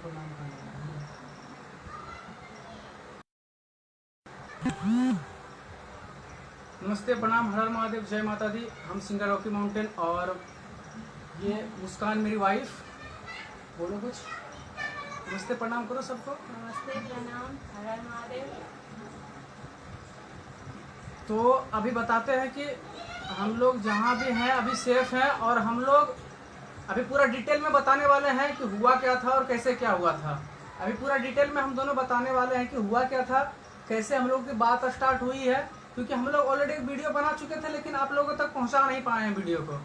प्रणाम करना। नमस्ते, प्रणाम, हर हर महादेव, जय माता दी। हम सिंगर रॉकी माउंटेन और ये मुस्कान मेरी वाइफ। बोलो कुछ। नमस्ते, प्रणाम करो सबको। नमस्ते, प्रणाम, हर हर महादेव। तो अभी बताते हैं कि हम लोग जहाँ भी हैं अभी सेफ हैं, और हम लोग अभी पूरा डिटेल में बताने वाले हैं कि हुआ क्या था और कैसे क्या हुआ था। अभी पूरा डिटेल में हम दोनों बताने वाले हैं कि हुआ क्या था, कैसे हम लोग की बात स्टार्ट हुई है। क्योंकि हम लोग ऑलरेडी एक वीडियो बना चुके थे, लेकिन आप लोगों तक पहुंचा नहीं पाए हैं वीडियो को,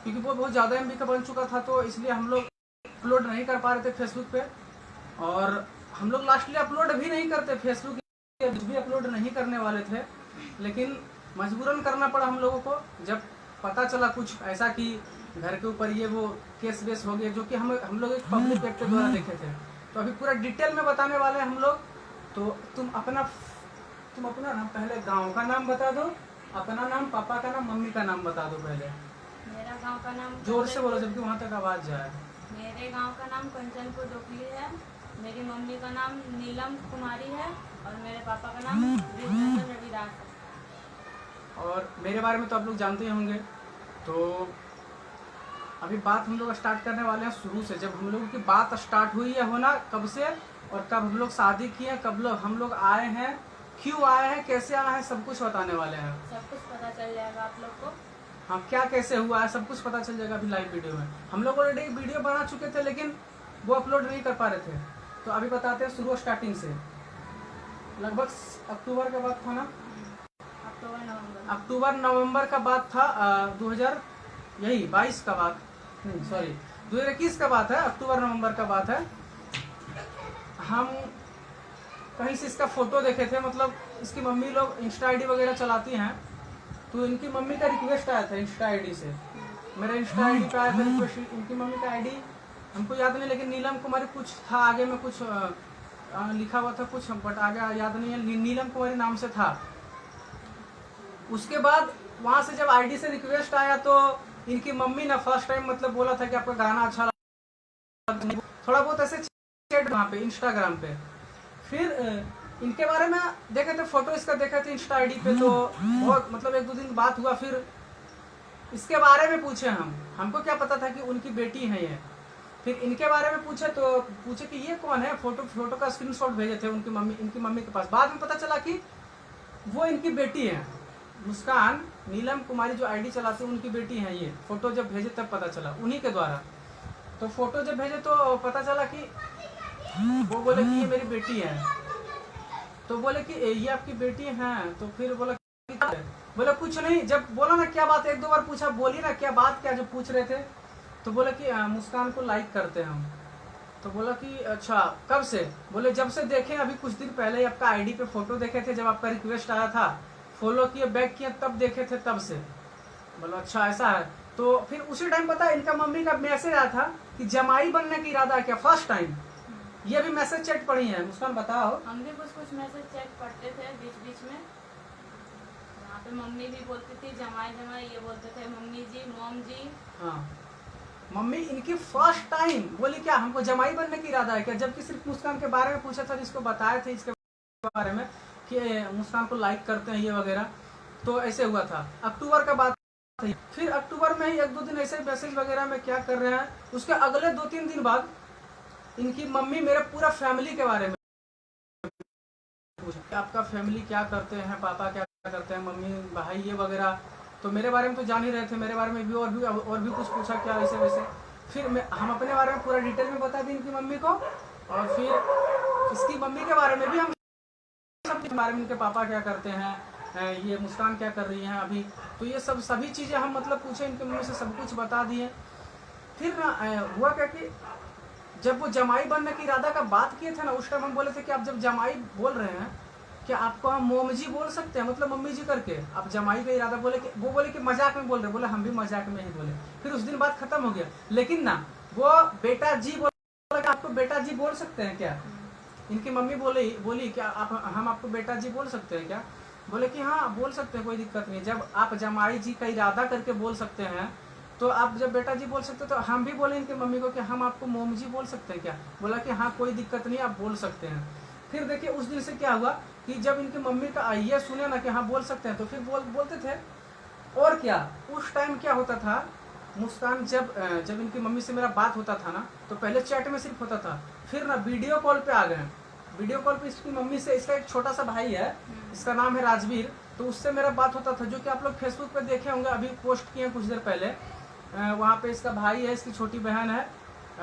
क्योंकि वो बहुत ज़्यादा MB का बन चुका था, तो इसलिए हम लोग अपलोड नहीं कर पा रहे थे फेसबुक पे। और हम लोग लास्टली अपलोड भी नहीं करते फेसबुक, कुछ भी अपलोड नहीं करने वाले थे, लेकिन मजबूरन करना पड़ा हम लोगों को। जब पता चला कुछ ऐसा कि घर के ऊपर ये वो केस वेस हो गया, जो कि हम लोग एक पब्लिक एक्ट के द्वारा देखे थे, तो अभी पूरा डिटेल में बताने वाले हैं हम लोग। तो तुम अपना नाम, पहले गांव का नाम बता दो, अपना नाम, पापा का नाम, मम्मी का नाम बता दो पहले। मेरा गांव का नाम जोर से बोलो जबकि वहाँ तक आवाज़ जाए। मेरे गांव का नाम कंचनपुर डोकली है। मेरी मम्मी का नाम नीलम कुमारी है और मेरे पापा का नाम ब्रिजनंदन रविदास है। और मेरे बारे में तो आप लोग जानते ही होंगे। तो अभी बात हम लोग स्टार्ट करने वाले हैं शुरू से, जब हम लोगों की बात स्टार्ट हुई है होना, कब से और कब हम लोग शादी किए, कब लोग हम लोग आए हैं, क्यों आए हैं, कैसे आए हैं, सब कुछ बताने वाले हैं। सब कुछ पता चल जाएगा आप लोग को। हाँ, क्या कैसे हुआ है सब कुछ पता चल जाएगा अभी लाइव वीडियो में। हम लोग ऑलरेडी वीडियो बना चुके थे, लेकिन वो अपलोड नहीं कर पा रहे थे। तो अभी बताते हैं शुरू स्टार्टिंग से। लगभग अक्टूबर का बात था ना, अक्टूबर नवंबर का बात था। 2022 का बात नहीं, सॉरी 2021 का बात है, अक्टूबर नवंबर का बात है। हम कहीं से इसका फोटो देखे थे, मतलब इसकी मम्मी लोग इंस्टा आईडी वगैरह चलाती हैं, तो इनकी मम्मी का रिक्वेस्ट आया था इंस्टा आईडी से। मेरा इंस्टा आईडी पे आया था रिक्वेस्ट, इनकी मम्मी का आईडी हमको याद नहीं, लेकिन नीलम कुमारी कुछ था, आगे में कुछ लिखा हुआ था कुछ, बट आगे याद नहीं है, नीलम कुमारी नाम से था। उसके बाद वहाँ से जब आईडी से रिक्वेस्ट आया, तो इनकी मम्मी ने फर्स्ट टाइम मतलब बोला था कि आपका गाना अच्छा लगा, थोड़ा बहुत ऐसे चैट वहाँ पे इंस्टाग्राम पे। फिर इनके बारे में देखे थे, फोटो इसका देखे थे इंस्टा आईडी पे, तो बहुत मतलब 1-2 दिन बात हुआ। फिर इसके बारे में पूछे हमको क्या पता था कि उनकी बेटी है ये। फिर इनके बारे में पूछे कि ये कौन है, फोटो का स्क्रीनशॉट भेजे थे इनकी मम्मी के पास। बाद में पता चला कि वो इनकी बेटी है, मुस्कान नीलम कुमारी जो आईडी चलाती है उनकी बेटी है ये। फोटो जब भेजे तब पता चला उन्हीं के द्वारा। तो फोटो जब भेजे तो पता चला कि वो बोले कि ये मेरी बेटी है। तो बोले कि ये आपकी बेटी है, तो फिर बोला कुछ नहीं। जब बोला ना क्या बात, 1-2 बार पूछा, बोली ना क्या बात, क्या जो पूछ रहे थे, तो बोला कि मुस्कान को लाइक करते हैं हम। तो बोला कि अच्छा कब से, बोले जब से देखे, अभी कुछ दिन पहले ही आपका आईडी पे फोटो देखे थे, जब आपका रिक्वेस्ट आया था, फॉलो किए, बैक किए, तब देखे थे, तब से। बोला अच्छा ऐसा है। तो फिर उसी टाइम पता इनका मम्मी का मैसेज आया था कि जमाई बनने की इरादा है क्या, फर्स्ट टाइम। ये भी मैसेज चेक पढ़ी है, मुस्कान बताओ। हम भी कुछ मैसेज चेक पढ़ते थे बीच बीच में। यहाँ पे मम्मी भी बोलती थी जमाई जमाई, ये बोलते थे मम्मी जी, मॉम जी। हाँ, मम्मी इनकी फर्स्ट टाइम बोली क्या हमको जमाई बनने की इरादा है क्या, जबकि सिर्फ मुस्कान के बारे में पूछा था, जिसको बताए थे इसके बारे में कि मुस्कान को लाइक करते हैं ये वगैरह। तो ऐसे हुआ था, अक्टूबर का बात थी। फिर अक्टूबर में ही 1-2 दिन ऐसे मैसेज वगैरह में क्या कर रहे हैं, उसके अगले 2-3 दिन बाद इनकी मम्मी मेरे पूरा फैमिली के बारे में पूछा, आपका फैमिली क्या करते हैं, पापा क्या करते हैं, मम्मी भाई ये वगैरह। तो मेरे बारे में तो जान ही रहे थे, मेरे बारे में भी और भी कुछ पूछा क्या ऐसे वैसे। फिर हम अपने बारे में पूरा डिटेल में बता दी इनकी मम्मी को, और फिर इसकी मम्मी के बारे में भी हम सब के बारे में, इनके पापा क्या करते हैं, ये मुस्कान क्या कर रही हैं अभी, तो ये सभी चीज़ें हम मतलब पूछे इनकी मम्मी से, सब कुछ बता दिए। फिर ना हुआ क्या कि जब वो जमाई बनने की इरादा का बात किए थे ना, उस टाइम हम बोले थे कि आप जब जमाई बोल रहे हैं, क्या आपको हम मोम जी बोल सकते हैं, मतलब मम्मी जी करके आप जमाई का इरादा बोले कि, वो बोले कि मजाक में बोल रहे, बोले हम भी मजाक में ही बोले। फिर उस दिन बात खत्म हो गया, लेकिन ना वो बेटा जी बोला कि आपको बेटा जी बोल सकते हैं क्या। इनकी मम्मी बोली क्या हम आपको बेटा जी बोल सकते हैं क्या, बोले कि हाँ बोल सकते हैं, कोई दिक्कत नहीं। जब आप जमाई जी का इरादा करके बोल सकते हैं, तो आप जब बेटा जी बोल सकते तो हम भी बोले इनके मम्मी को कि हम आपको मोम जी बोल सकते हैं क्या? बोला कि हाँ कोई दिक्कत नहीं, आप बोल सकते हैं। फिर देखिए उस दिन से क्या हुआ कि जब इनकी मम्मी का ये सुने ना कि हाँ बोल सकते हैं, तो फिर बोलते थे। और क्या उस टाइम क्या होता था, मुस्कान जब इनकी मम्मी से मेरा बात होता था ना, तो पहले चैट में सिर्फ होता था, फिर ना वीडियो कॉल पे आ गए। वीडियो कॉल पे इसकी मम्मी से, इसका एक छोटा सा भाई है, इसका नाम है राजवीर, तो उससे मेरा बात होता था, जो कि आप लोग फेसबुक पे देखे होंगे, अभी पोस्ट किए कुछ देर पहले। वहाँ पे इसका भाई है, इसकी छोटी बहन है,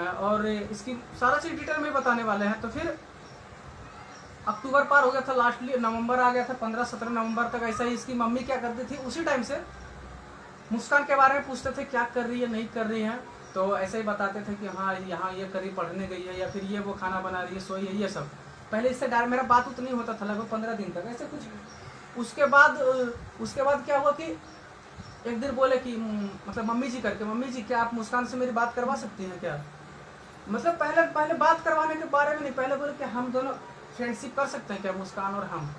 और इसकी सारा चीज़ डिटेल में बताने वाले हैं। तो फिर अक्टूबर पार हो गया था, लास्टली नवंबर आ गया था, 15-17 नवंबर तक ऐसा ही इसकी मम्मी क्या करती थी, उसी टाइम से मुस्कान के बारे में पूछते थे क्या कर रही है नहीं कर रही है, तो ऐसे ही बताते थे कि हाँ यहाँ ये करी, पढ़ने गई है, या फिर ये वो खाना बना रही है, सोई है, ये सब। पहले इससे डायरेक्ट मेरा बात उतना नहीं होता था, लगभग 15 दिन तक ऐसे कुछ। उसके बाद क्या हुआ कि एक दिन बोले कि मतलब मम्मी जी करके, मम्मी जी क्या आप मुस्कान से मेरी बात करवा सकती हैं क्या? मतलब पहले बात करवाने के बारे में नहीं, पहले बोले कि हम दोनों फ्रेंडशिप कर सकते हैं क्या, मुस्कान और हम?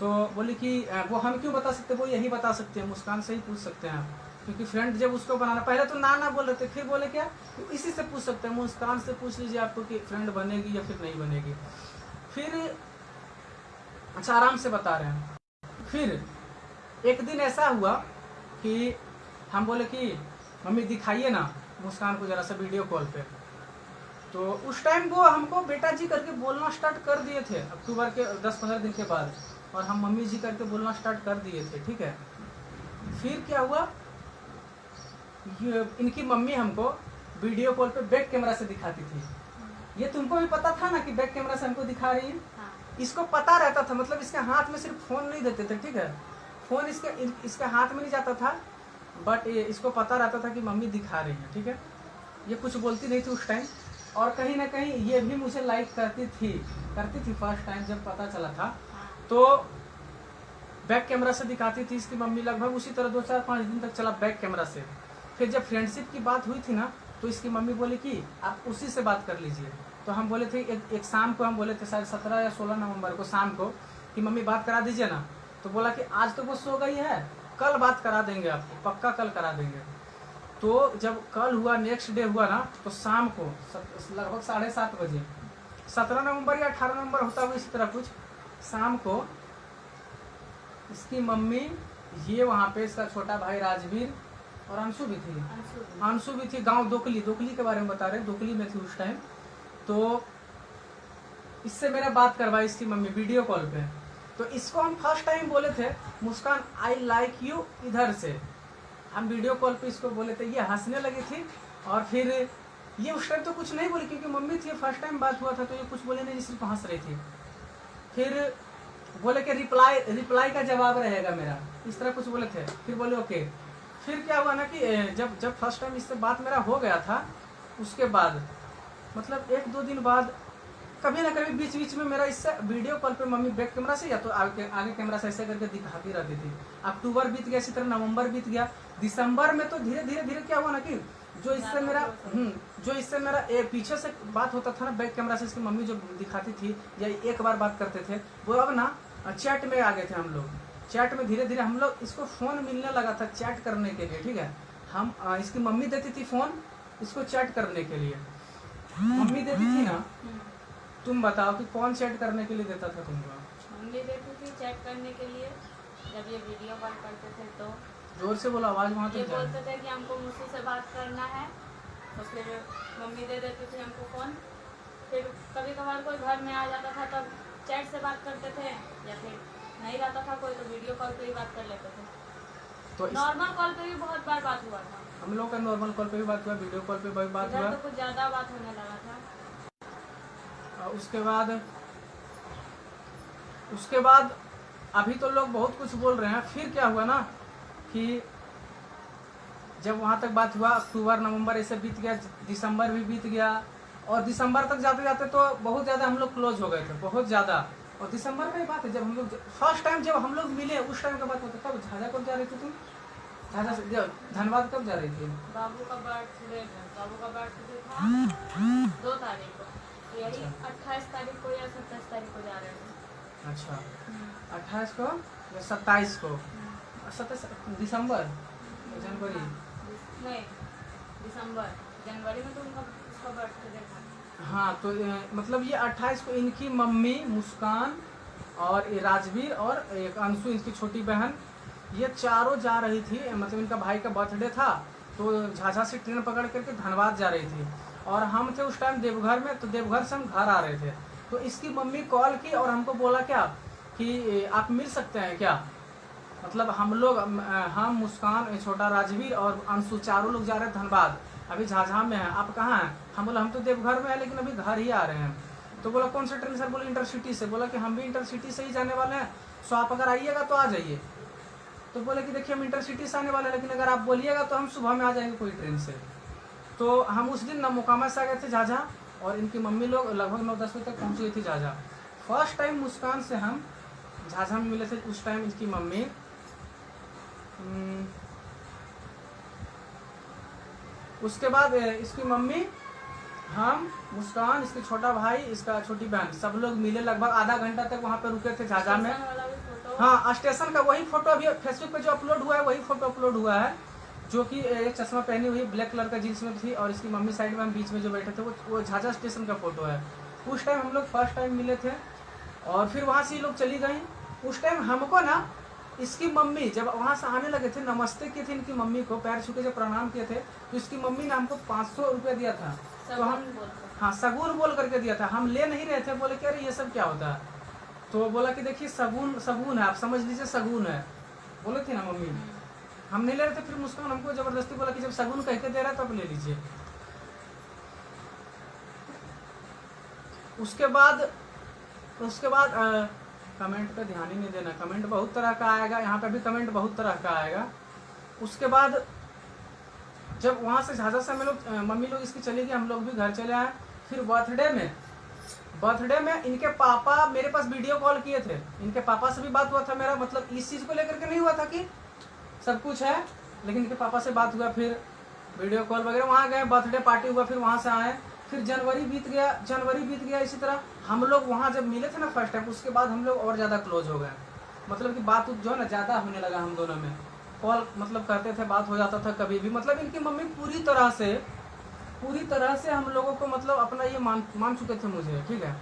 तो बोली कि वो हम क्यों बता सकते, वो यही बता सकते हैं, मुस्कान से ही पूछ सकते हैं आप, क्योंकि फ्रेंड जब उसको बनाना, पहले तो ना बोल रहे थे, फिर बोले क्या तो इसी से पूछ सकते हैं, मुस्कान से पूछ लीजिए आपको कि फ्रेंड बनेगी या फिर नहीं बनेगी। फिर अच्छा आराम से बता रहे हैं। फिर एक दिन ऐसा हुआ कि हम बोले कि मम्मी दिखाइए ना मुस्कान को जरा सा वीडियो कॉल पे। तो उस टाइम वो हमको बेटा जी करके बोलना स्टार्ट कर दिए थे, अक्टूबर के 10-15 दिन के बाद, और हम मम्मी जी करके बोलना स्टार्ट कर दिए थे, ठीक है। फिर क्या हुआ, इनकी मम्मी हमको वीडियो कॉल पे बैक कैमरा से दिखाती थी। ये तुमको भी पता था ना कि बैक कैमरा से हमको दिखा रही है? हाँ। इसको पता रहता था, मतलब इसके हाथ में सिर्फ फोन नहीं देते थे, ठीक है, फोन इसके हाथ में नहीं जाता था, बट इसको पता रहता था कि मम्मी दिखा रही है, ठीक है। ये कुछ बोलती नहीं थी उस टाइम, और कहीं ना कहीं ये भी मुझे लाइक करती थी फर्स्ट टाइम जब पता चला था। तो बैक कैमरा से दिखाती थी इसकी मम्मी, लगभग उसी तरह 2-4-5 दिन तक चला बैक कैमरा से। फिर जब फ्रेंडशिप की बात हुई थी ना, तो इसकी मम्मी बोली कि आप उसी से बात कर लीजिए। तो हम बोले थे एक शाम को, हम बोले थे शायद 17 या 16 नवंबर को शाम को कि मम्मी बात करा दीजिए ना। तो बोला कि आज तो वो सो गई है, कल बात करा देंगे आपको, पक्का कल करा देंगे। तो जब कल हुआ, नेक्स्ट डे हुआ ना, तो शाम को लगभग 7:30 बजे, 17 नवंबर या 18 नवंबर होता हुआ इसी तरह कुछ, शाम को इसकी मम्मी, ये वहाँ पे इसका छोटा भाई राजवीर और अंशु भी थी, गांव दोकली के बारे में बता रहे, दोकली में थी उस टाइम। तो इससे मेरा बात करवाई इसकी मम्मी वीडियो कॉल पे। तो इसको हम फर्स्ट टाइम बोले थे मुस्कान आई लाइक यू इधर से, हम वीडियो कॉल पे इसको बोले थे, ये हंसने लगी थी। और फिर ये उस टाइम तो कुछ नहीं बोली, क्योंकि मम्मी थी, फर्स्ट टाइम बात हुआ था, तो ये कुछ बोले नहीं, सिर्फ हंस रही थी। फिर बोले कि रिप्लाई का जवाब रहेगा मेरा, इस तरह कुछ बोले थे। फिर बोले ओके। फिर क्या हुआ ना कि जब फर्स्ट टाइम इससे बात मेरा हो गया था, उसके बाद मतलब 1-2 दिन बाद कभी ना कभी बीच में मेरा इससे वीडियो कॉल पे मम्मी बैक कैमरा से या तो आगे कैमरा से ऐसे करके दिखाती रहती थी। अक्टूबर बीत गया, इसी तरह नवंबर बीत गया, दिसंबर में तो धीरे धीरे क्या हुआ ना कि जो इससे मेरा पीछे से बात होता था ना बैक कैमरा से, इसकी मम्मी जो दिखाती थी या एक बार बात करते थे, वो अब ना चैट में आ गए थे हम लोग। चैट में धीरे धीरे हम लोग, इसको फोन मिलने लगा था चैट करने के लिए, ठीक है। हम इसकी मम्मी देती थी फोन इसको चैट करने के लिए, मम्मी देती थी ना। तुम बताओ कि कौन चैट करने के लिए देता था तुमको? मम्मी देती थी चैट करने के लिए, जब ये वीडियो कॉल करते थे तो। जोर से बोलो, आवाज वहाँ ये तक बोलते थे कि हमको मुझसे से बात करना है, तो फिर मम्मी दे देती थी हमको फोन। फिर कभी कभार कोई घर में आ जाता था तब चैट से बात करते थे, या फिर नहीं रहता था कोई तो वीडियो कॉल पे ही बात कर लेते थे। तो नॉर्मल कॉल पे भी बहुत बार बात हुआ था, हम लोग का नॉर्मल कॉल पे भी बात हुआ, वीडियो कॉल पे भी बात हुआ, तो कुछ ज्यादा बात होने लगा था। उसके बाद अभी तो लोग बहुत कुछ बोल रहे हैं। फिर क्या हुआ ना कि जब वहाँ तक बात हुआ, अक्टूबर नवंबर ऐसे बीत गया, दिसंबर भी बीत गया, और दिसंबर तक जाते जाते तो बहुत ज़्यादा हम लोग क्लोज हो गए थे, बहुत ज़्यादा। और दिसंबर में बात है जब हम लोग फर्स्ट टाइम जब हम लोग मिले, उस टाइम का बात होता। तब झाझा कब जा रही थी तुम? झाझा से धनबाद कब जा रही थी? बाबू का बर्थडे था 2 तारीख को, यही 28 तारीख को या 27 तारीख को जा रहे थे। अच्छा, 28 को या 27 को? 27 दिसंबर जनवरी नहीं दिसंबर, जनवरी में तो उनका उसका बर्थडे था। हाँ तो मतलब ये 28 को इनकी मम्मी मुस्कान और ये राजवीर और एक अंशु इनकी छोटी बहन, ये चारों जा रही थी, मतलब इनका भाई का बर्थडे था तो झाझा से ट्रेन पकड़ करके धनबाद जा रही थी और हम थे उस टाइम देवघर में, तो देवघर से हम घर आ रहे थे। तो इसकी मम्मी कॉल की और हमको बोला क्या कि आप मिल सकते हैं क्या, मतलब हम लोग हम मुस्कान छोटा राजवीर और अंशु चारों लोग जा रहे हैं धनबाद, अभी झाझा में हैं, आप कहाँ हैं? हम बोला हम तो देवघर में है लेकिन अभी घर ही आ रहे हैं। तो बोला कौन सा ट्रेन सर? बोले इंटरसिटी से। बोला कि हम भी इंटरसिटी से ही जाने वाले हैं, सो आप अगर आइएगा तो आ जाइए। तो बोले कि देखिए हम इंटरसिटी से आने वाले हैं लेकिन अगर आप बोलिएगा तो हम सुबह में आ जाएंगे कोई ट्रेन से। तो हम उस दिन मोकामा से आ गए थे झाझा और इनकी मम्मी लोग लगभग 9-10 बजे तक पहुँच गई थी झाझा। फर्स्ट टाइम मुस्कान से हम झाझा में मिले थे, उस टाइम इसकी मम्मी उसके बाद इसकी मम्मी, हम, मुस्कान, इसकी छोटा भाई, इसका छोटी बहन, सब लोग मिले, लगभग आधा घंटा तक वहाँ पे रुके थे झाझा में। हाँ स्टेशन का वही फोटो अभी फेसबुक पे जो अपलोड हुआ है वही फोटो अपलोड हुआ है, जो कि एक चश्मा पहनी हुई ब्लैक कलर का जींस में थी और इसकी मम्मी साइड में, हम बीच में जो बैठे थे वो झाझा स्टेशन का फोटो है। उस टाइम हम लोग फर्स्ट टाइम मिले थे और फिर वहाँ से ये लोग चली गई। उस टाइम हमको ना इसकी मम्मी जब वहाँ से आने लगे थे, नमस्ते किए थे इनकी मम्मी को, पैर छू के जब प्रणाम किए थे तो इसकी मम्मी ने हमको 500 रुपये दिया था। तो हम हाँ सगुन बोल करके दिया था, हम ले नहीं रहे थे, बोले कि अरे ये सब क्या होता है? तो बोला कि देखिए सगुन सगुन है, आप समझ लीजिए सगुन है, बोले थे ना मम्मी। हम नहीं ले रहे थे, फिर मुस्कान हमको जबरदस्ती बोला कि जब सगुन कह के दे रहा है तो आप ले लीजिए। उसके बाद कमेंट पे ध्यान ही नहीं देना, कमेंट बहुत तरह का आएगा, यहाँ पे भी कमेंट बहुत तरह का आएगा। उसके बाद जब वहाँ से झाझा से हम लोग मम्मी लोग इसकी चली गई, हम लोग भी घर चले आए। फिर बर्थडे में इनके पापा मेरे पास वीडियो कॉल किए थे, इनके पापा से भी बात हुआ था मेरा, मतलब इस चीज़ को लेकर के नहीं हुआ था कि सब कुछ है, लेकिन इनके पापा से बात हुआ, फिर वीडियो कॉल वगैरह, वहाँ गए, बर्थडे पार्टी हुआ, फिर वहाँ से आए, फिर जनवरी बीत गया। इसी तरह हम लोग वहाँ जब मिले थे ना फर्स्ट टाइम, उसके बाद हम लोग और ज़्यादा क्लोज हो गए, मतलब कि बात जो है ना ज़्यादा होने लगा हम दोनों में, कॉल मतलब करते थे, बात हो जाता था कभी भी। मतलब इनकी मम्मी पूरी तरह से हम लोगों को मतलब अपना ये मान चुके थे मुझे, ठीक है।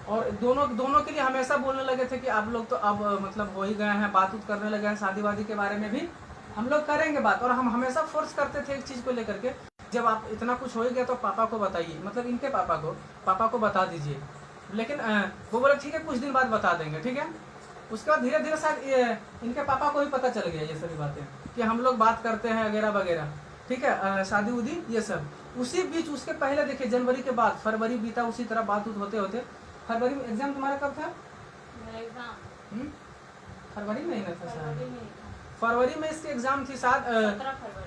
और दोनों के लिए हमेशा बोलने लगे थे कि आप लोग तो अब मतलब हो ही गए हैं, बात करने लगे हैं, शादी वादी के बारे में भी हम लोग करेंगे बात। और हम हमेशा फोर्स करते थे एक चीज़ को लेकर के, जब आप इतना कुछ हो ही गया तो पापा को बताइए, मतलब इनके पापा को बता दीजिए। लेकिन वो बोले ठीक है कुछ दिन बाद बता देंगे, ठीक है। उसके बाद धीरे धीरे शायद इनके पापा को भी पता चल गया ये सभी बातें कि हम लोग बात करते हैं वगैरह वगैरह, ठीक है, शादी उदी ये सब। उसी बीच उसके पहले देखिए जनवरी के बाद फरवरी बीता, उसी तरह बात होते फरवरी में एग्जाम तुम्हारा कब था? फरवरी में ही ना था शायद, फरवरी में इसकी एग्जाम थी शायद,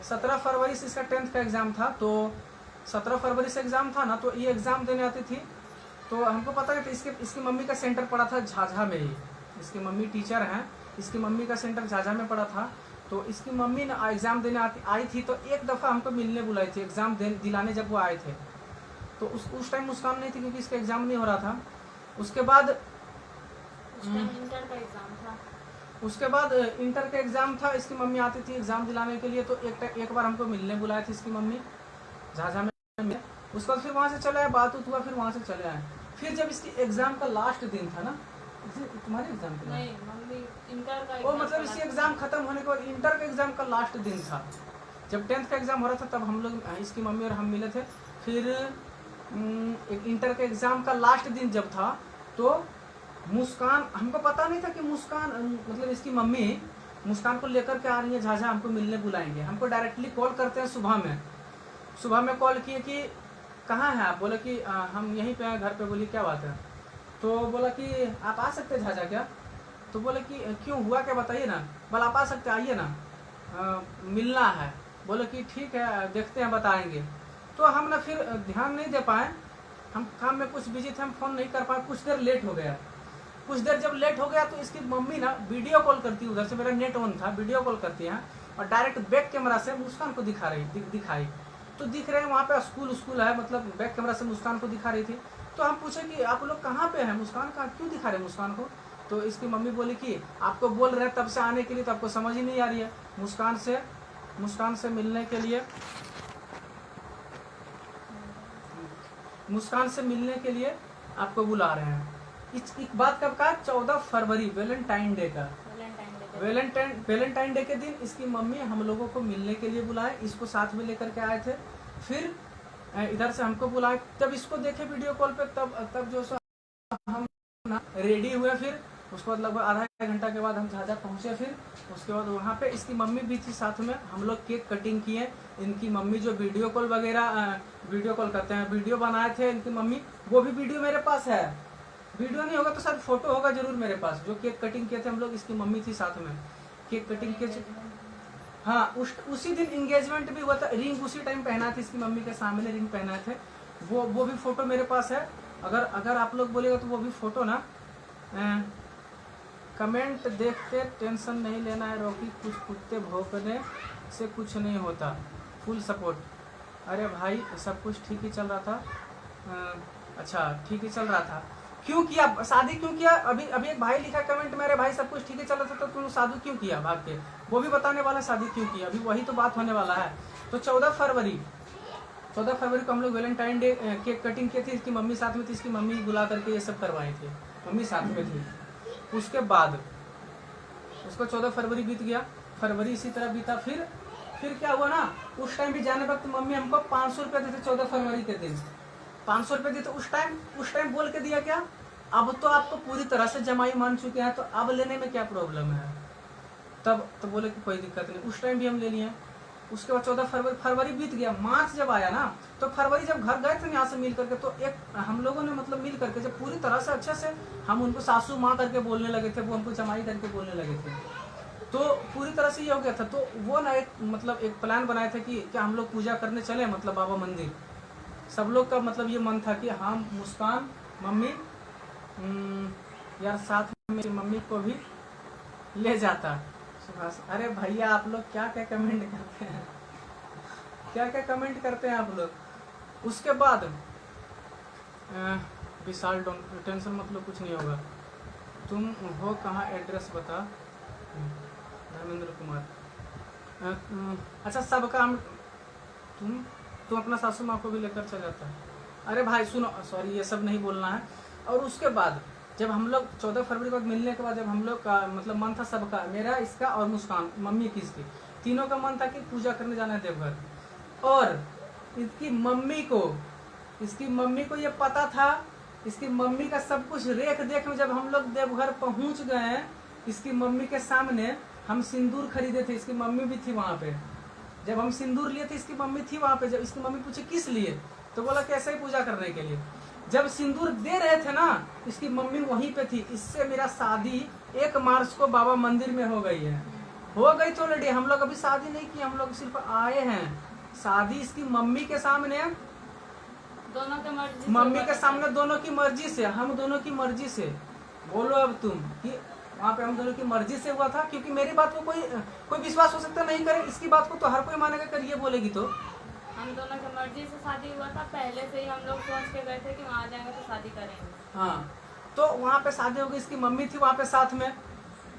17 फरवरी से इसका 10th का एग्जाम था। तो 17 फरवरी से एग्जाम था ना, तो ये एग्जाम देने आती थी। तो हमको पता है कि इसकी मम्मी का सेंटर पड़ा था झाझा में ही, इसकी मम्मी टीचर हैं, इसकी मम्मी का सेंटर झाझा में पड़ा था। तो इसकी मम्मी ना एग्ज़ाम देने आई थी, तो एक दफ़ा हमको मिलने बुलाई थी एग्ज़ाम दिलाने जब वो आए थे। तो उस टाइम मुस्कान नहीं थी क्योंकि इसका एग्ज़ाम नहीं हो रहा था। उसके बाद इंटर का एग्जाम था, इंटर का एग्ज़ाम था, इसकी मम्मी आती थी एग्ज़ाम दिलाने के लिए। तो एक बार हमको मिलने बुलाया थी इसकी मम्मी झाझा में। उसके बाद फिर वहाँ से चले आए, बात हुआ, फिर वहाँ से चले आए। फिर जब इसकी एग्ज़ाम का लास्ट दिन था ना, तुम्हारे एग्जाम के नहीं मम्मी इंटर का वो मतलब इसकी एग्जाम खत्म होने के बाद इंटर का एग्जाम का लास्ट दिन था, जब 10th का एग्जाम हो रहा था, तब हम लोग इसकी मम्मी और हम मिले थे। फिर एक इंटर के एग्जाम का लास्ट दिन जब था, तो मुस्कान, हमको पता नहीं था कि मुस्कान मतलब इसकी मम्मी मुस्कान को लेकर के आ रही है झाझा, हमको मिलने बुलाएंगे। हमको डायरेक्टली कॉल करते हैं सुबह में कॉल किए कि कहाँ हैं आप? बोले कि हम यहीं पे हैं घर पे। बोली क्या बात है? तो बोला कि आप आ सकते हैं झाझा क्या? तो बोले कि क्यों, हुआ क्या बताइए ना। बोला आप आ सकते, आइए ना, मिलना है। बोले कि ठीक है देखते हैं बताएंगे। तो हम ना फिर ध्यान नहीं दे पाए, हम काम में कुछ बिजी थे, हम फ़ोन नहीं कर पाए। कुछ देर लेट हो गया। कुछ देर जब लेट हो गया तो इसकी मम्मी ना वीडियो कॉल करती है, उधर से मेरा नेट ऑन था, वीडियो कॉल करती है और डायरेक्ट बैक कैमरा से मुस्कान को दिखाई। तो दिख रहे हैं वहाँ पे स्कूल है, मतलब बैक कैमरा से मुस्कान को दिखा रही थी। तो हम पूछे कि आप लोग कहाँ पे हैं, मुस्कान का क्यों दिखा रहे हैं मुस्कान को? तो इसकी मम्मी बोली कि आपको बोल रहे हैं तब से आने के लिए, तो आपको समझ ही नहीं आ रही है मुस्कान से मिलने के लिए। मुस्कान से मिलने के लिए आपको बुला रहे हैं। इस एक बात कब का, 14 फरवरी वैलेंटाइन डे का। वैलेंटाइन डे के दिन इसकी मम्मी हम लोगों को मिलने के लिए बुलाए, इसको साथ में लेकर के आए थे। फिर इधर से हमको बुलाए, तब इसको देखे वीडियो कॉल पे, तब जो हम रेडी हुए। फिर उसके बाद लगभग आधा घंटा के बाद हम झाझा पहुंचे। फिर उसके बाद वहाँ पे इसकी मम्मी भी थी साथ में, हम लोग केक कटिंग किए। इनकी मम्मी जो वीडियो कॉल वगैरह, वीडियो कॉल करते हैं, वीडियो बनाए थे इनकी मम्मी, वो भी वीडियो मेरे पास है। वीडियो नहीं होगा तो शायद फोटो होगा जरूर मेरे पास, जो केक कटिंग किए थे हम लोग, इसकी मम्मी थी साथ में केक कटिंग के। हाँ, उसी दिन एंगेजमेंट भी हुआ था, रिंग उसी टाइम पहना थी इसकी मम्मी के सामने, रिंग पहना थे। वो भी फोटो मेरे पास है। अगर आप लोग बोलेगा तो वो भी फोटो ना, कमेंट देखते टेंशन नहीं लेना है रॉकी, कुछ कुत्ते भौंकने से कुछ नहीं होता, फुल सपोर्ट। अरे भाई सब कुछ ठीक ही चल रहा था। अच्छा ठीक ही चल रहा था, क्यों किया शादी, क्यों किया? अभी एक भाई लिखा कमेंट में, अरे भाई सब कुछ ठीक ही चल रहा था तो तुम शादी क्यों किया भाग के, वो भी बताने वाला शादी क्यों किया, अभी वही तो बात होने वाला है। तो 14 फरवरी को हम लोग वैलेंटाइन डे केक कटिंग की थी, इसकी मम्मी साथ में थी, इसकी मम्मी बुला करके ये सब करवाई थी, मम्मी साथ में थी। उसके बाद उसको 14 फरवरी बीत गया, फरवरी इसी तरह बीता। फिर क्या हुआ ना, उस टाइम भी जाने वक्त मम्मी हमको 500 रुपये देते 14 फरवरी के दिन, 500 रुपये देते। उस टाइम बोल के दिया क्या, अब तो आपको पूरी तरह से जमाई मान चुके हैं तो अब लेने में क्या प्रॉब्लम है। तब तो बोले कि कोई दिक्कत नहीं, उस टाइम भी हम ले लिए। उसके बाद 14 फरवरी बीत गया, मार्च जब आया ना, तो फरवरी जब घर गए थे यहाँ से मिल करके, तो एक हम लोगों ने मतलब मिल करके जब पूरी तरह से अच्छे से हम उनको सासू माँ करके बोलने लगे थे, वो हमको जमाई करके बोलने लगे थे, तो पूरी तरह से ये हो गया था। तो वो ना एक प्लान बनाए थे कि क्या हम लोग पूजा करने चले, मतलब बाबा मंदिर। सब लोग का मतलब ये मन था कि हम मुस्कान मम्मी यार साथ में मम्मी को भी ले जाता। अरे भैया आप लोग क्या क्या कमेंट करते हैं, क्या क्या कमेंट करते हैं आप लोग। उसके बाद विशाल टेंशन मतलब कुछ नहीं होगा, तुम हो कहाँ, एड्रेस बता। धर्मेंद्र कुमार। अच्छा सबका हम तुम अपना सासू माँ को भी लेकर चल जाता है। अरे भाई सुनो, सॉरी ये सब नहीं बोलना है। और उसके बाद जब हम लोग 14 फरवरी को मिलने के बाद जब हम लोग का मतलब मन था सबका, मेरा, इसका और मुस्कान मम्मी की, इसकी तीनों का मन था कि पूजा करने जाना है देवघर। और इसकी मम्मी को ये पता था, इसकी मम्मी का सब कुछ रेख देख में जब हम लोग देवघर पहुंच गए, इसकी मम्मी के सामने हम सिंदूर खरीदे थे, इसकी मम्मी भी थी वहाँ पे। जब हम सिंदूर लिए थे इसकी मम्मी थी वहाँ पे। जब इसकी मम्मी पूछे किस लिए, तो बोला कैसे ही पूजा करने के लिए। जब सिंदूर दे रहे थे ना, इसकी मम्मी वहीं पे थी। इससे मेरा शादी 1 मार्च को बाबा मंदिर में हो गई है, हो गई तो ऑलरेडी। हम लोग अभी शादी नहीं की, हम लोग सिर्फ आए हैं। शादी इसकी मम्मी के सामने, दोनों के मर्जी, मम्मी के सामने दोनों की मर्जी से, हम दोनों की मर्जी से। बोलो अब तुम कि वहाँ पे हम दोनों की मर्जी से हुआ था, क्योंकि मेरी बात को कोई विश्वास हो सकता नहीं करे, इसकी बात को तो हर कोई मानेगा। कर ये बोलेगी तो हम दोनों की मर्जी से शादी हुआ था, पहले से ही हम लोग सोच के गए थे कि वहाँ जाएंगे तो शादी करेंगे। हाँ, तो वहाँ पे शादी हो गई, इसकी मम्मी थी वहाँ पे साथ में।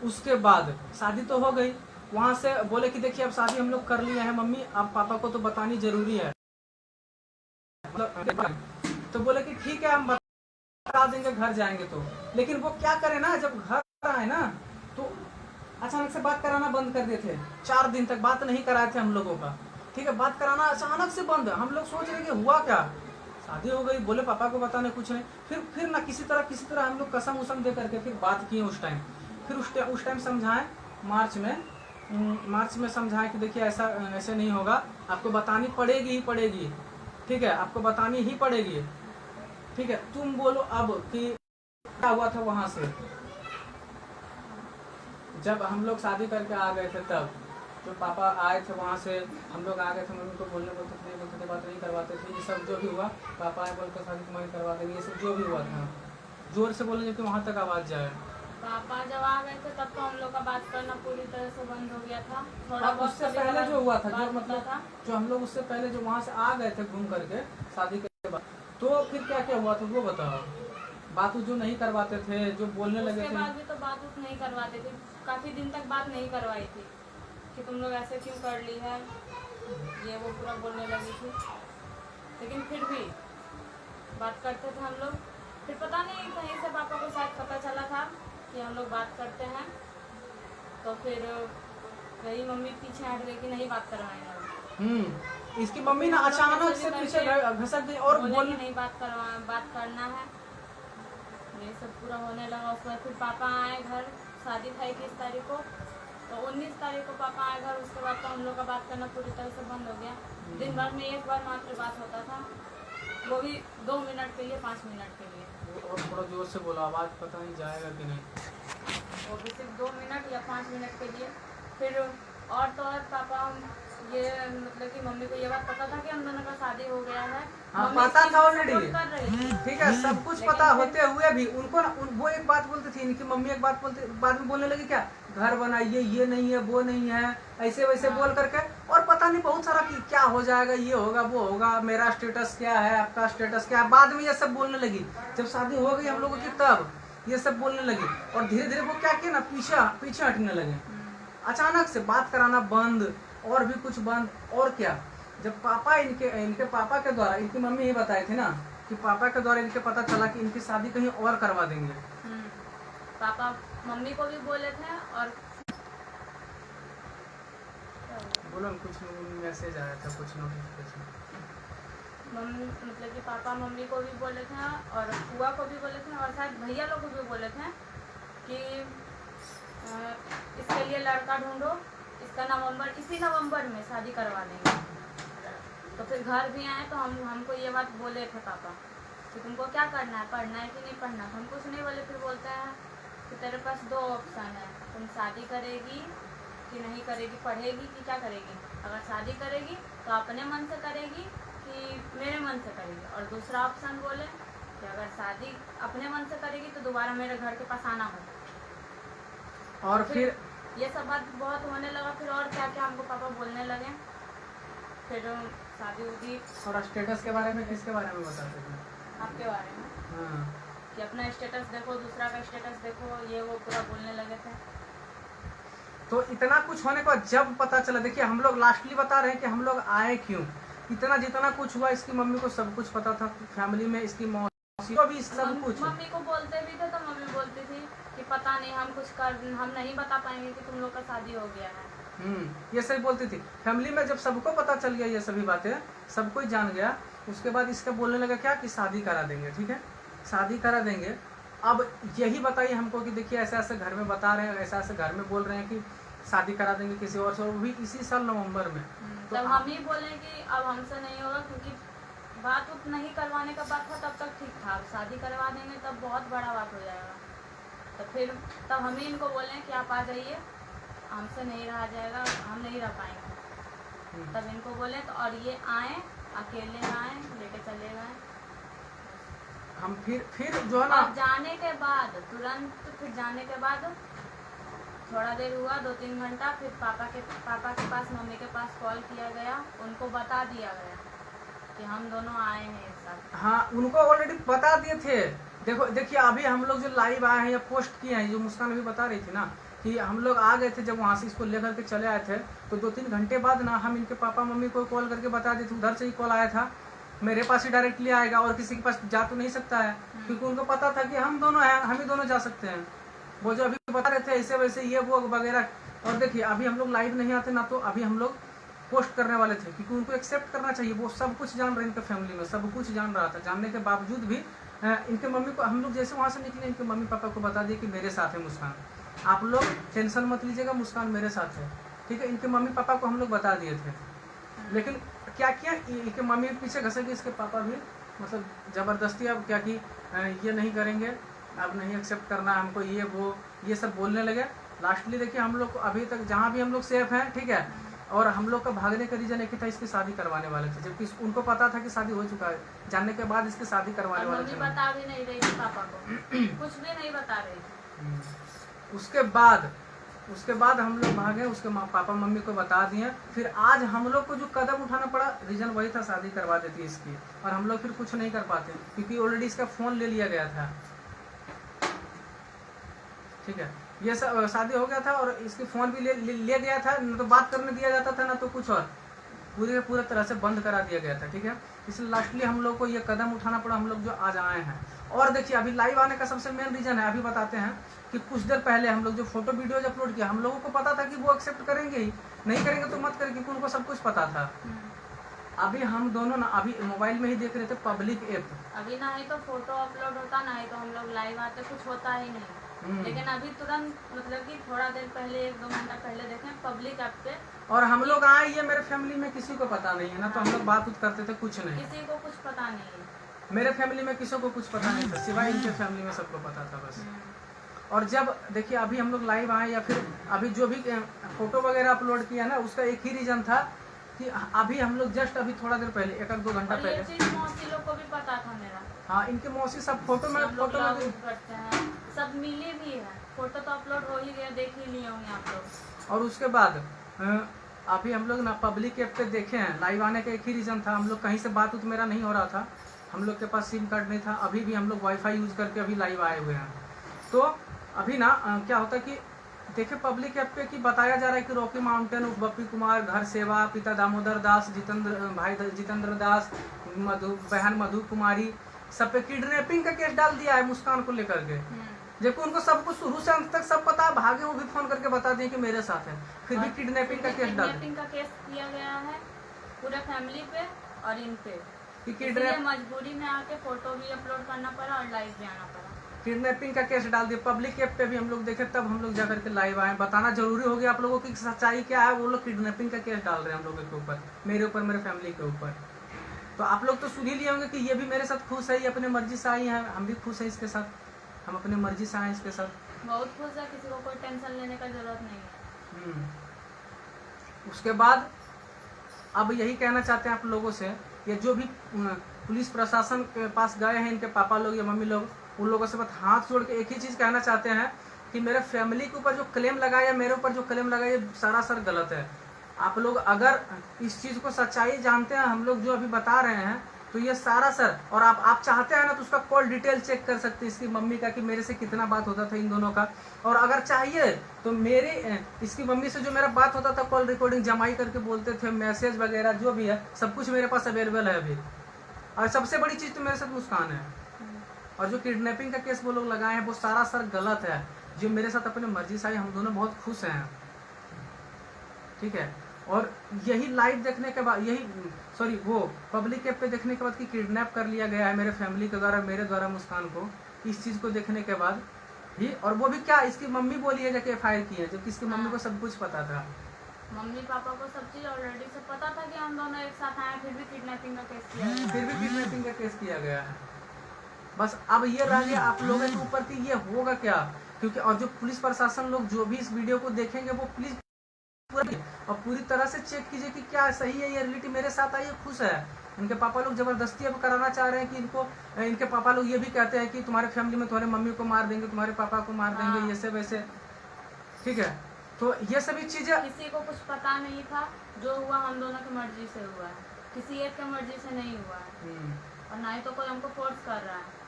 उसके बाद शादी तो हो गई, वहाँ से बोले कि देखिए अब शादी हम लोग कर लिए हैं मम्मी, अब पापा को तो बतानी जरूरी है। तो बोले कि ठीक है हम बता देंगे घर जाएंगे तो। लेकिन वो क्या करे ना, जब घर आए ना तो अचानक से बात कराना बंद कर दिए थे। 4 दिन तक बात नहीं कराए थे हम लोगों का, ठीक है। बात कराना अचानक से बंद। हम लोग सोच रहे कि हुआ क्या, शादी हो गई, बोले पापा को बताने कुछ नहीं। फिर ना किसी तरह हम लोग कसम उसम दे करके फिर बात किए उस टाइम। फिर उस टाइम समझाएं, मार्च में समझाएं कि देखिए ऐसे नहीं होगा, आपको बतानी पड़ेगी ही पड़ेगी, ठीक है, आपको बतानी ही पड़ेगी, ठीक है। तुम बोलो अब कि क्या हुआ था वहां से जब हम लोग शादी करके आ गए थे। तब जो पापा आए थे वहाँ से, हम लोग आ गए थे, मम्मी को बोलते थे बात नहीं करवाते थे। ये सब जो भी हुआ, पापा आए बोलते शादी तुम्हारी करवा देंगे, ये सब जो भी हुआ था। जोर से बोले कि वहाँ तक आवाज़ जाए। पापा जब आ गए थे तब तो हम लोग का बात करना पूरी तरह से बंद हो गया था। थोड़ा बहुत उससे पहले जो हुआ था, जो मतलब जो हम लोग उससे पहले जो वहाँ से आ गए थे घूम करके शादी के बाद, तो फिर क्या क्या हुआ था वो बताओ। बात जो नहीं करवाते थे, जो बोलने लगे थे। उसके बाद भी तो बात नहीं करवाते थे, काफी दिन तक बात नहीं करवाई थी कि तुम लोग ऐसे क्यों कर ली है, ये वो पूरा बोलने लगी थी। लेकिन फिर भी बात करते थे हम लोग। फिर पता नहीं कहीं से पापा को शायद पता चला था कि हम लोग बात करते हैं, तो फिर वही मम्मी पीछे हट गई कि नहीं बात करवाएंगे। इसकी मम्मी ना अचानक से पीछे घसक गई और बोली नहीं बात करना है। ये सब पूरा होने लगा। उसके बाद फिर पापा आए घर, शादी था 21 तारीख को, तो 19 तारीख को पापा आए घर। उसके बाद तो हम लोग का बात करना पूरी तरह से बंद हो गया। दिन भर में एक बार मात्र बात होता था, वो भी 2 मिनट के लिए, 5 मिनट के लिए। और थोड़ा जोर से बोला, आवाज़ पता नहीं जाएगा कि नहीं। वो भी सिर्फ 2 मिनट या 5 मिनट के लिए। फिर और तो और पापा ये मतलब कि मम्मी को ये बात पता था कि हम दोनों का शादी हो गया है। हाँ, पता था ऑलरेडी, ठीक ठीक है, सब कुछ पता होते हुए भी उनको वो एक बात बोलती थी, इनकी मम्मी एक बात बोलती, बाद में बोलने लगी क्या, घर बनाइए, ये नहीं है, वो नहीं है, ऐसे वैसे बोल करके। और पता नहीं बहुत सारा कि क्या हो जाएगा, ये होगा, वो होगा, मेरा स्टेटस क्या है, आपका स्टेटस क्या है। बाद में ये सब बोलने लगी। जब शादी हो गई हम लोगों की तब ये सब बोलने लगी। और धीरे धीरे वो क्या किया ना, पीछे हटने लगे। अचानक से बात कराना बंद, और भी कुछ बंद। और क्या, जब पापा इनके पापा के द्वारा, इनकी मम्मी ही बताई थी ना कि पापा के द्वारा इनके पता चला कि इनकी शादी कहीं और करवा देंगे। पापा मम्मी को भी बोले थे। और बोलो, कुछ मैसेज आया था, कुछ नोटिफिकेशन। मम्मी मतलब कि पापा मम्मी को भी बोले थे और बुआ को भी बोले थे और शायद भैया लोग को भी बोले थे कि इसके लिए लड़का ढूंढो, इसका इसी नवंबर में शादी करवा देंगे। तो फिर घर भी आए तो हमको ये बात बोले थे पापा कि तुमको क्या करना है, पढ़ना है कि नहीं पढ़ना। तो हम कुछ नहीं बोले। फिर बोलते हैं कि तेरे पास 2 ऑप्शन है, तुम शादी करेगी कि नहीं करेगी, पढ़ेगी कि क्या करेगी। अगर शादी करेगी तो अपने मन से करेगी कि मेरे मन से करेगी। और दूसरा ऑप्शन बोले कि अगर शादी अपने मन से करेगी तो दोबारा मेरे घर के पास आना मत। और फिर ये सब बात बहुत होने लगा। फिर और क्या क्या हमको पापा बोलने लगे। फिर शादी उदी। और स्टेटस के बारे में किसके बारे में बताते थे? आपके बारे में। हाँ, कि अपना स्टेटस देखो, दूसरा का स्टेटस देखो, ये वो पूरा बोलने लगे थे। तो इतना कुछ होने के बाद जब पता चला, देखिए हम लोग लास्टली बता रहे हैं कि हम लोग आए क्यों। इतना जितना कुछ हुआ, इसकी मम्मी को सब कुछ पता था, फैमिली में इसकी मौसी को भी सब कुछ। मम्मी को बोलते भी थे तो मम्मी बोलती थी कि पता नहीं, हम नहीं बता पाएंगे कि तुम लोग का शादी हो गया है। ये सही बोलती थी। फैमिली में जब सबको पता चल गया, ये सभी बातें सब कोई जान गया, उसके बाद इसका बोलने लगा क्या कि शादी करा देंगे। ठीक है, शादी करा देंगे। अब यही बताइए हमको कि देखिए ऐसे ऐसे घर में बता रहे हैं, ऐसे ऐसे घर में बोल रहे हैं कि शादी करा देंगे किसी और से, वो भी इसी साल नवंबर में। तो हम ही बोले कि अब हमसे नहीं होगा, क्योंकि बात नहीं करवाने का बात था तब तक ठीक था। अब शादी करवा देंगे तब बहुत बड़ा बात हो जाएगा। तो फिर तब हम ही इनको बोले कि आप आ जाइए, हमसे नहीं रहा जाएगा, हम नहीं रह पाएंगे। तब इनको बोले तो, और ये आए, अकेले आए, लेके चले गए। हम फिर जो है ना, जाने के बाद तुरंत, फिर जाने के बाद थोड़ा देर हुआ, 2-3 घंटा, फिर पापा के पास, मम्मी के पास कॉल किया गया, उनको बता दिया गया कि हम दोनों आए हैं एक साथ। हाँ, उनको ऑलरेडी बता दिए थे। देखिए अभी हम लोग जो लाइव आए हैं या पोस्ट किए हैं, जो मुस्कान अभी बता रही थी ना कि हम लोग आ गए थे, जब वहाँ से इसको लेकर के चले आए थे, तो 2-3 घंटे बाद ना हम इनके पापा मम्मी को कॉल करके बता दिए थे। उधर से ही कॉल आया था, मेरे पास ही डायरेक्टली आएगा, और किसी के पास जा तो नहीं सकता है, क्योंकि उनको पता था कि हम दोनों हैं, हम ही दोनों जा सकते हैं। वो जो अभी बता रहे थे ऐसे वैसे ये वो वगैरह। और देखिए अभी हम लोग लाइव नहीं आते ना, तो अभी हम लोग पोस्ट करने वाले थे, क्योंकि उनको एक्सेप्ट करना चाहिए। वो सब कुछ जान रहे, इनके फैमिली में सब कुछ जान रहा था। जानने के बावजूद भी इनके मम्मी को, हम लोग जैसे वहाँ से निकले, इनके मम्मी पापा को बता दिए कि मेरे साथ है मुस्कान, आप लोग टेंशन मत लीजिएगा, मुस्कान मेरे साथ है। ठीक है, इनके मम्मी पापा को हम लोग बता दिए थे। लेकिन क्या किया, इनके मम्मी के पीछे घसे गए, इसके पापा भी मतलब ज़बरदस्ती अब क्या कि ये नहीं करेंगे, अब नहीं एक्सेप्ट करना हमको, ये वो ये सब बोलने लगे। लास्टली देखिए हम लोग को अभी तक जहाँ भी हम लोग सेफ हैं, ठीक है, और हम लोग का भागने का रीजन एक ही था, इसकी शादी करवाने वाले थे, जबकि उनको पता था कि शादी हो चुका है। जानने के बाद इसकी शादी करवाने वाले थे। बता भी नहीं रही थी पापा को, कुछ भी नहीं बता रही थी। उसके बाद हम लोग भागे, उसके पापा मम्मी को बता दिए। फिर आज हम लोग को जो कदम उठाना पड़ा, रीजन वही था, शादी करवा देती इसकी, और हम लोग फिर कुछ नहीं कर पाते, क्योंकि ऑलरेडी इसका फ़ोन ले लिया गया था। ठीक है, ये सब शादी हो गया था और इसकी फ़ोन भी ले गया था, न तो बात करने दिया जाता था, ना तो कुछ और। पूरे तरह से बंद करा दिया गया था, ठीक है। इसलिए लास्टली हम लोग को ये कदम उठाना पड़ा, हम लोग जो आज आए हैं। और देखिए अभी लाइव आने का सबसे मेन रीजन है, अभी बताते हैं कि कुछ देर पहले हम लोग जो फोटो वीडियोज अपलोड किया, हम लोगों को पता था कि वो एक्सेप्ट करेंगे ही, नहीं करेंगे तो मत करेंगे, क्योंकि उनको सब कुछ पता था। अभी हम दोनों ना अभी मोबाइल में ही देख रहे थे पब्लिक ऐप, अभी ना ही तो फोटो अपलोड होता, ना ही तो हम लोग लाइव आते, कुछ होता ही नहीं। लेकिन अभी तुरंत मतलब कि थोड़ा देर पहले 1-2 घंटा पहले देखें पब्लिक ऐप पे, और हम लोग आए, ये मेरे फैमिली में किसी को पता नहीं है ना, तो हम लोग बात करते थे, कुछ नहीं, किसी को कुछ पता नहीं है। मेरे फैमिली में किसी को कुछ पता नहीं था, सिवाय इनके फैमिली में सबको पता था बस। और जब देखिए अभी हम लोग लाइव आए या फिर अभी जो भी फोटो वगैरह अपलोड किया ना, उसका एक ही रीजन था कि अभी हम लोग जस्ट अभी थोड़ा देर पहले 1-2 घंटा और पहले, ये चीज मौसी लोग को भी पता था मेरा। हाँ इनके मौसी सब फोटो में हम लोग करते हैं, सब मिले भी है, फोटो तो अपलोड हो ही गया, देख ही लिए होंगे आप लोग। और उसके बाद अभी हम लोग ना पब्लिक ऐप पे देखे हैं, लाइव आने का एक ही रीजन था, हम लोग कहीं से बात उत मेरा नहीं हो रहा था, हम लोग के पास सिम कार्ड नहीं था, अभी भी हम लोग वाईफाई यूज करके अभी लाइव आए हुए हैं। तो अभी ना क्या होता है कि देखिए पब्लिक ऐप पे कि बताया जा रहा है कि रॉकी माउंटेन उर्फ बप्पी कुमार घर सेवा, पिता दामोदर दास, भाई जितेंद्र दास, बहन मधु कुमारी, सब पे किडनैपिंग का केस डाल दिया है मुस्कान को लेकर के, जबकि उनको सब कुछ शुरू से अंत तक सब पता है, भागे वो भी फोन करके बता दिए कि मेरे साथ है, फिर भी किडनैपिंग का केस डाल किडनैपिंग का केस किया गया है पूरे फैमिली पे और इन पे, कि मजबूरी में आके फोटो भी अपलोड करना पड़ा और लाइव भी आना पड़ा। किडनैपिंग का केस डाल दिया पब्लिक ऐप पे भी हम लोग देखे, तब हम लोग जाकर के लाइव आए, बताना जरूरी हो गया आप लोगों की सच्चाई क्या है। वो लोग किडनैपिंग का केस डाल रहे हैं हम लोगों के ऊपर, मेरे ऊपर, मेरे फैमिली के ऊपर। तो आप लोग तो सुन ही लिए होंगे कि ये भी मेरे साथ खुश है, ये अपने मर्जी से आई है, हम भी खुश है इसके साथ, हम अपने मर्जी से आए इसके साथ, बहुत खुश है, किसी को कोई टेंशन लेने का जरूरत नहीं है। उसके बाद अब यही कहना चाहते हैं आप लोगों से, ये जो भी पुलिस प्रशासन के पास गए हैं इनके पापा लोग या मम्मी लोग, उन लोगों से बस हाथ जोड़ के एक ही चीज कहना चाहते हैं कि मेरे फैमिली के ऊपर जो क्लेम लगाया, मेरे ऊपर जो क्लेम लगाया, ये सरासर गलत है। आप लोग अगर इस चीज को सच्चाई जानते हैं, हम लोग जो अभी बता रहे हैं, तो ये सारा सर, और आप चाहते हैं ना तो उसका कॉल डिटेल चेक कर सकते हैं इसकी मम्मी का कि मेरे से कितना बात होता था इन दोनों का, और अगर चाहिए तो मेरे इसकी मम्मी से जो मेरा बात होता था कॉल रिकॉर्डिंग जमाई करके बोलते थे, मैसेज वगैरह जो भी है सब कुछ मेरे पास अवेलेबल है अभी। और सबसे बड़ी चीज तो मेरे साथ मुस्कान है, और जो किडनैपिंग का केस वो लोग लगाए हैं वो सारा सर गलत है, जो मेरे साथ अपने मर्जी से आई, हम दोनों बहुत खुश हैं, ठीक है। और यही लाइव देखने के बाद, वो पब्लिक ऐप पे देखने के बाद कि किडनैप कर लिया गया है मेरे फैमिली के द्वारा, मेरे द्वारा मुस्कान को, इस चीज को देखने के बाद ही, और वो भी क्या इसकी मम्मी बोली है जाके FIR की है, जबकि इसकी मम्मी को सब कुछ पता था, मम्मी पापा को सब चीज ऑलरेडी से पता था कि हम दोनों एक साथ आए, फिर भी किडनैपिंग का केस किया गया, फिर भी किडनैपिंग का केस किया गया है। बस अब ये रह गया आप लोगों के ऊपर कि ये होगा क्या, क्योंकि और जो पुलिस प्रशासन लोग जो भी इस वीडियो को देखेंगे वो प्लीज और पूरी तरह से चेक कीजिए कि क्या सही है, ये रियलिटी मेरे साथ आई है, खुश है। इनके पापा लोग जबरदस्ती अब कराना चाह रहे हैं कि इनको, इनके पापा लोग ये भी कहते हैं कि तुम्हारे फैमिली में तुम्हारे मम्मी को मार देंगे, तुम्हारे पापा को मार देंगे, ये सब वैसे, ठीक है। तो ये सभी चीजें किसी को कुछ पता नहीं था, जो हुआ हम दोनों की मर्जी से हुआ है, किसी एक की मर्जी से नहीं हुआ है, और ना ही तो कोई हमको फोर्स कर रहा है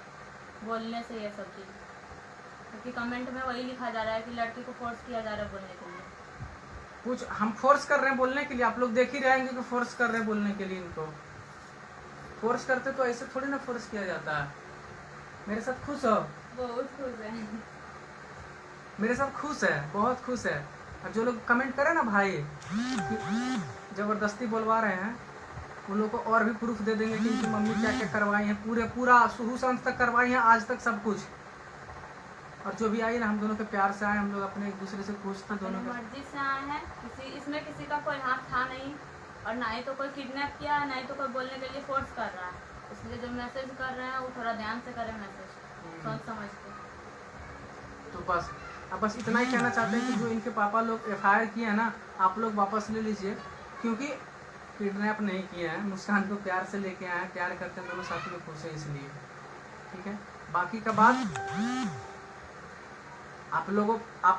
बोलने से ये सब चीज, क्योंकि कमेंट में वही लिखा जा रहा है कि लड़की को फोर्स किया जा रहा है बोलने के लिए। कुछ हम फोर्स कर रहे हैं बोलने के लिए, आप लोग देख ही रहेंगे कि फोर्स कर रहे हैं बोलने के लिए, इनको फोर्स करते तो ऐसे थोड़ी ना फोर्स किया जाता है। मेरे साथ खुश हो? बहुत खुश है, मेरे साथ खुश है, बहुत खुश है। और जो लोग कमेंट करे ना भाई जबरदस्ती बोलवा रहे हैं, उन लोग को और भी प्रूफ दे देंगे कि इनकी मम्मी क्या क्या करवाई है, पूरा शुरू से अंत तक करवाई है, आज तक सब कुछ। और जो भी आई ना, हम दोनों के प्यार से आए, हम लोग अपने एक दूसरे से खुश थे, दोनों मर्जी से आए हैं, इसमें किसी का कोई हाथ था नहीं, और ना ही तो कोई किडनैप किया है, ना ही तो कोई बोलने के लिए फोर्स कर रहा है। इसलिए जो मैसेज कर रहे हैं वो थोड़ा ध्यान से करें मैसेज, सोच समझ के। तो बस इतना ही कहना चाहते हैं कि जो इनके पापा लोग FIR किए हैं ना, आप लोग वापस ले लीजिए, क्योंकि किडनैप नहीं किए हैं, मुस्कान को प्यार से लेके आए हैं, प्यार करते हैं, दोनों साथ में खुश हैं, इसलिए ठीक है। बाकी का बात आप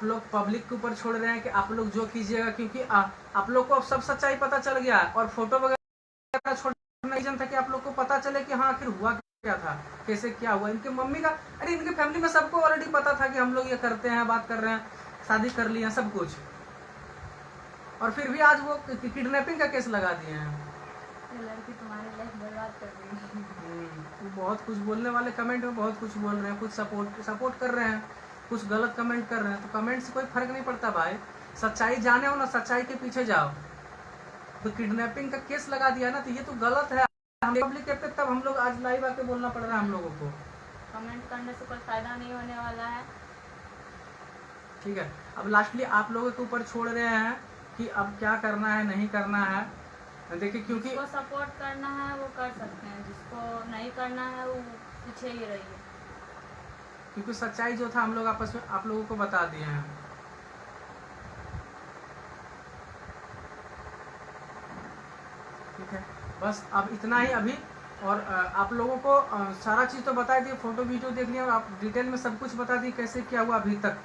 लोग पब्लिक के ऊपर छोड़ रहे हैं कि आप लोग जो कीजिएगा, क्योंकि आप लोग को अब सब सच्चाई पता चल गया है, और फोटो वगैरह छोड़ना रीजन था कि आप लोग को पता चले कि हाँ आखिर हुआ क्या था, कैसे क्या हुआ। इनके मम्मी का, अरे इनके फैमिली में सबको ऑलरेडी पता था कि हम लोग ये करते हैं, बात कर रहे हैं, शादी कर ली है, सब कुछ। और फिर भी आज वो किडनैपिंग का केस लगा दिए हैं। ये लड़की तुम्हारी लाइफ बर्बाद कर देगी। वो बहुत कुछ बोलने वाले कमेंट में बहुत कुछ बोल रहे हैं, कुछ सपोर्ट कर रहे हैं, कुछ गलत कमेंट कर रहे हैं। तो कमेंट से कोई फर्क नहीं पड़ता भाई, सच्चाई जाने हो ना, सच्चाई के पीछे जाओ। तो किडनैपिंग का केस लगा दिया ना, तो ये तो गलत है। हम पब्लिक पे तब हम लोग आज लाइव आके बोलना पड़ रहा है हम लोगों को। कमेंट करने से कोई फायदा नहीं होने वाला है। ठीक है, अब लास्टली आप लोगों के ऊपर छोड़ रहे हैं कि अब क्या करना है नहीं करना है। देखिए, क्योंकि जिसको सपोर्ट करना है वो कर सकते हैं, जिसको नहीं करना है वो पीछे ही रहिए। क्योंकि सच्चाई जो था हम लोग आपस में आप लोगों को बता दिए हैं। ठीक है, बस अब इतना ही अभी। और आप लोगों को सारा चीज़ तो बता दी, फोटो वीडियो देख लिया और आप डिटेल में सब कुछ बता दी कैसे क्या हुआ अभी तक।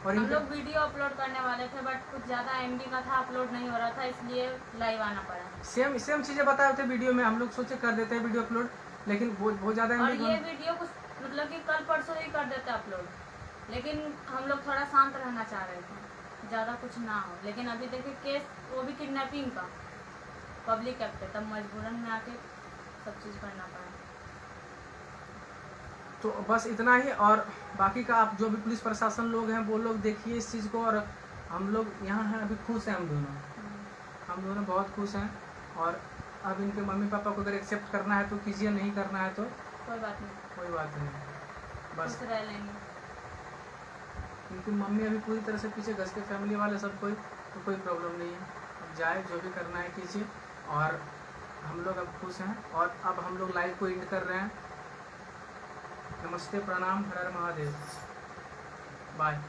और हम लोग वीडियो अपलोड करने वाले थे बट कुछ ज़्यादा MB का था, अपलोड नहीं हो रहा था, इसलिए लाइव आना पड़ा। सेम चीज़ें बताए थे वीडियो में, हम लोग सोचे कर देते हैं वीडियो अपलोड, लेकिन बहुत ज़्यादा और ये वीडियो कुछ मतलब कि कल परसों ही कर देते अपलोड, लेकिन हम लोग थोड़ा शांत रहना चाह रहे थे, ज़्यादा कुछ ना हो। लेकिन अभी देखिए केस, वो भी किडनैपिंग का, पब्लिक एक्ट है, तब मजबूरन में आके सब चीज़ करना पड़ा। तो बस इतना ही। और बाकी का आप जो भी पुलिस प्रशासन लोग हैं वो लोग देखिए इस चीज़ को। और हम लोग यहाँ हैं अभी खुश हैं, हम दोनों बहुत खुश हैं। और अब इनके मम्मी पापा को अगर एक्सेप्ट करना है तो कीजिए, नहीं करना है तो कोई बात नहीं, बस खुश रह लेंगे। इनकी मम्मी अभी पूरी तरह से पीछे, घर के फैमिली वाले सब कोई प्रॉब्लम नहीं है। अब जाए जो भी करना है कीजिए। और हम लोग अब खुश हैं। और अब हम लोग लाइव को एंड कर रहे हैं। नमस्ते, प्रणाम, हर हर महादेव, बाय।